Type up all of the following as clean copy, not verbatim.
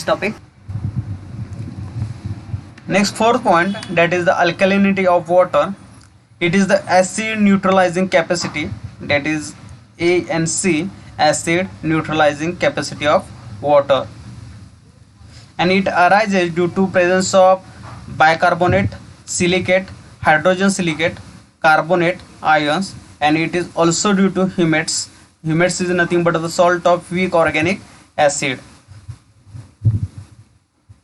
topic. Next fourth point, that is the alkalinity of water. It is the acid neutralizing capacity, that is ANC, acid neutralizing capacity of water, and it arises due to presence of bicarbonate, silicate, hydrogen silicate, carbonate ions, and it is also due to humates. Humates is nothing but the salt of weak organic acid.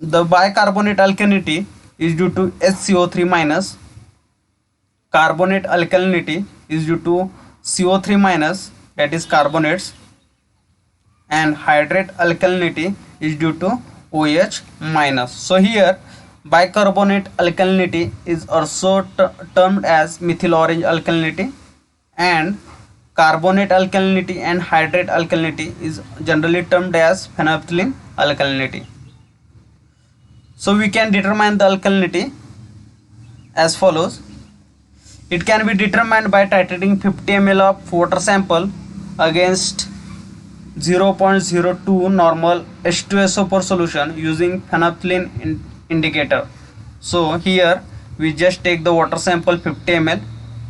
The bicarbonate alkalinity is due to HCO3 minus, carbonate alkalinity is due to CO3 minus, that is carbonates, and hydrate alkalinity is due to OH minus. So here bicarbonate alkalinity is also termed as methyl orange alkalinity, and carbonate alkalinity and hydrate alkalinity is generally termed as phenolphthalein alkalinity. So we can determine the alkalinity as follows. It can be determined by titrating 50 ml of water sample against 0.02 normal H2SO4 solution using phenolphthalein indicator. So here we just take the water sample 50 ml,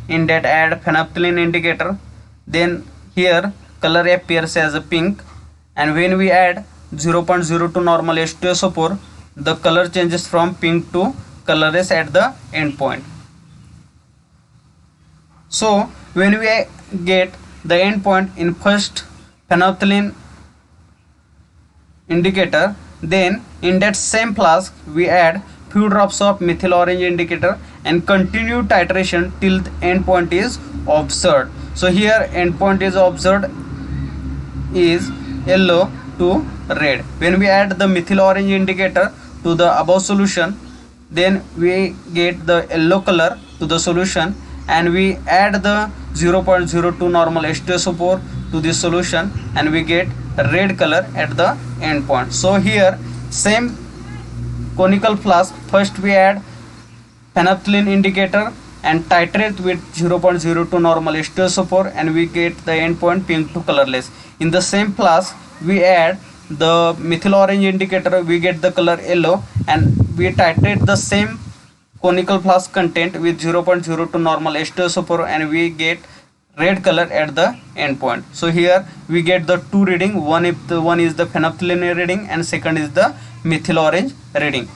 in that add phenolphthalein indicator, then here color appears as a pink, and when we add 0.02 normal H2SO4, the color changes from pink to colorless at the end point. So when we get the end point in first phenolphthalein indicator, then in that same flask we add few drops of methyl orange indicator and continue titration till the end point is observed. So here end point is observed is yellow to red. When we add the methyl orange indicator to the above solution, then we get the yellow color to the solution, and we add the 0.02 normal H2SO4 to this solution, and we get red color at the end point. So here same conical flask, first we add phenolphthalein indicator and titrate with 0.02 normal H2SO4, and we get the end point pink to colorless. In the same flask we add the methyl orange indicator, we get the color yellow, and we titrate the same conical flask content with 0.02 normal H2SO4, and we get red color at the end point. So here we get the two reading, one is the phenolphthalein reading and second is the methyl orange reading.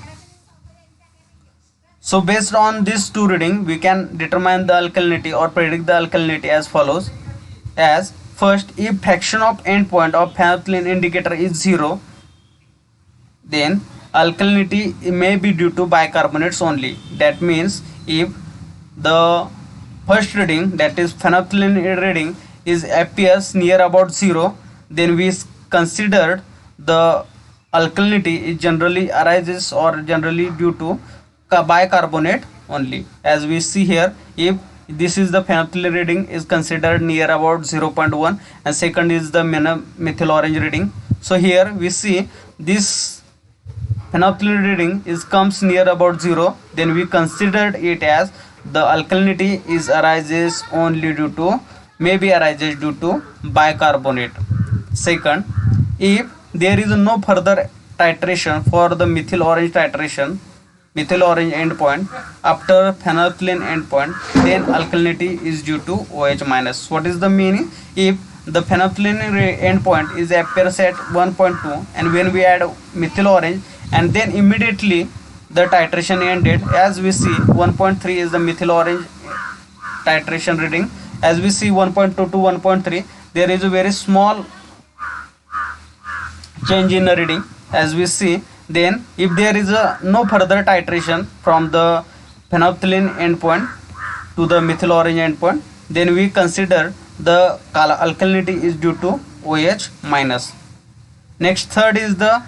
So based on these two reading, we can determine the alkalinity or predict the alkalinity as follows. As first, if fraction of endpoint of phenolphthalein indicator is 0, then alkalinity may be due to bicarbonates only. That means if the first reading, that is phenolphthalein reading, appears near about 0, then we considered the alkalinity is generally arises or generally due to bicarbonate only. As we see here, if this is the phenolphthalein reading is considered near about 0.1 and second is the methyl orange reading. So here we see this phenolphthalein reading comes near about 0, then we considered it as the alkalinity arises only due to bicarbonate. Second, if there is no further titration for the methyl orange endpoint after phenolphthalein endpoint, then alkalinity is due to OH minus. What is the meaning? If the phenolphthalein endpoint appears at 1.2, and when we add methyl orange, and then immediately the titration ended, as we see 1.3 is the methyl orange titration reading. As we see 1.2 to 1.3, there is a very small change in the reading. As we see, then if there is no further titration from the phenolphthalein endpoint to the methyl orange endpoint, then we consider the alkalinity is due to OH minus. Next, third is the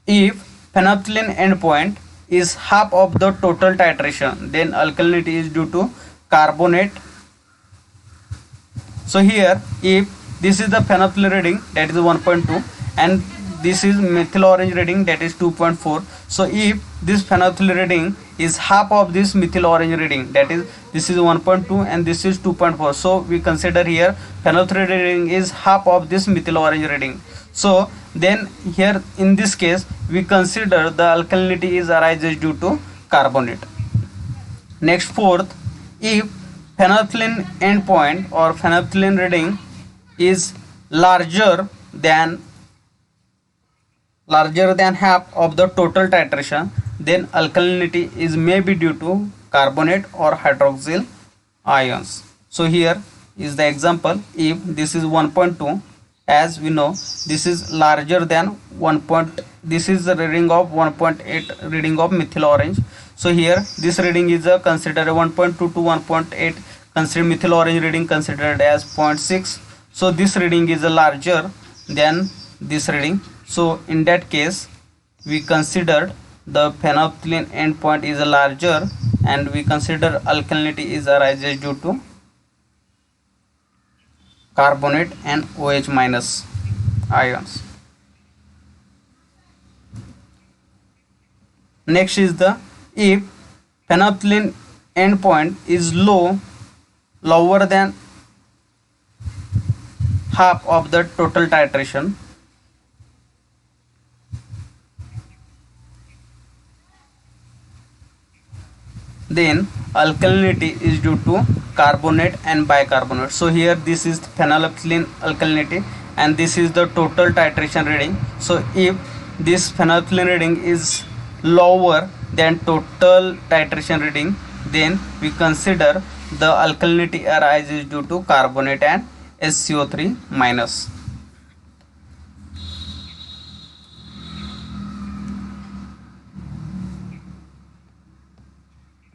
if phenolphthalein endpoint is half of the total titration, then alkalinity is due to carbonate. So here, if this is the phenolphthalein reading, that is 1.2, and this is methyl orange reading, that is 2.4. So if this phenolphthalein reading is half of this methyl orange reading, that is this is 1.2 and this is 2.4, so we consider here phenolphthalein reading is half of this methyl orange reading. So then here in this case we consider the alkalinity is arises due to carbonate. Next, fourth, if phenolphthalein endpoint or phenolphthalein reading is larger than half of the total titration, then alkalinity is maybe due to carbonate or hydroxyl ions. So here is the example. If this is 1.2, as we know this is larger than 1. This is the reading of 1.8 reading of methyl orange. So here this reading is considered 1.2 to 1.8, consider methyl orange reading considered as 0.6. So this reading is larger than this reading. So in that case we considered the phenolphthalein endpoint is larger, and we consider alkalinity is arises due to carbonate and OH minus ions. Next is the if phenolphthalein endpoint is lower than half of the total titration, then alkalinity is due to carbonate and bicarbonate. So here this is phenolphthalein alkalinity and this is the total titration reading. So if this phenolphthalein reading is lower than total titration reading, then we consider the alkalinity arises due to carbonate and SCO3 minus.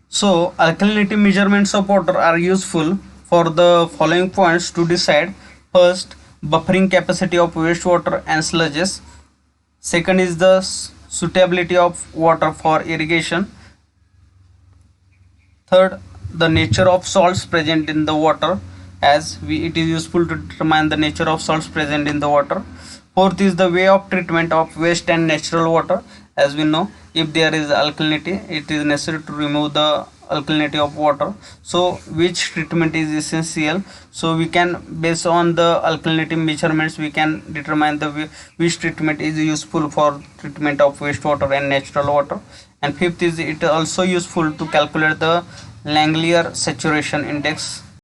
So alkalinity measurements of water are useful for the following points to decide. First, buffering capacity of wastewater and sludges. Second is the suitability of water for irrigation. Third, the nature of salts present in the water, as it is useful to determine the nature of salts present in the water. Fourth is the way of treatment of waste and natural water. As we know, if there is alkalinity, it is necessary to remove the alkalinity of water. So which treatment is essential? So we can, based on the alkalinity measurements, we can determine the which treatment is useful for treatment of wastewater and natural water. And fifth is it also useful to calculate the Langelier saturation index.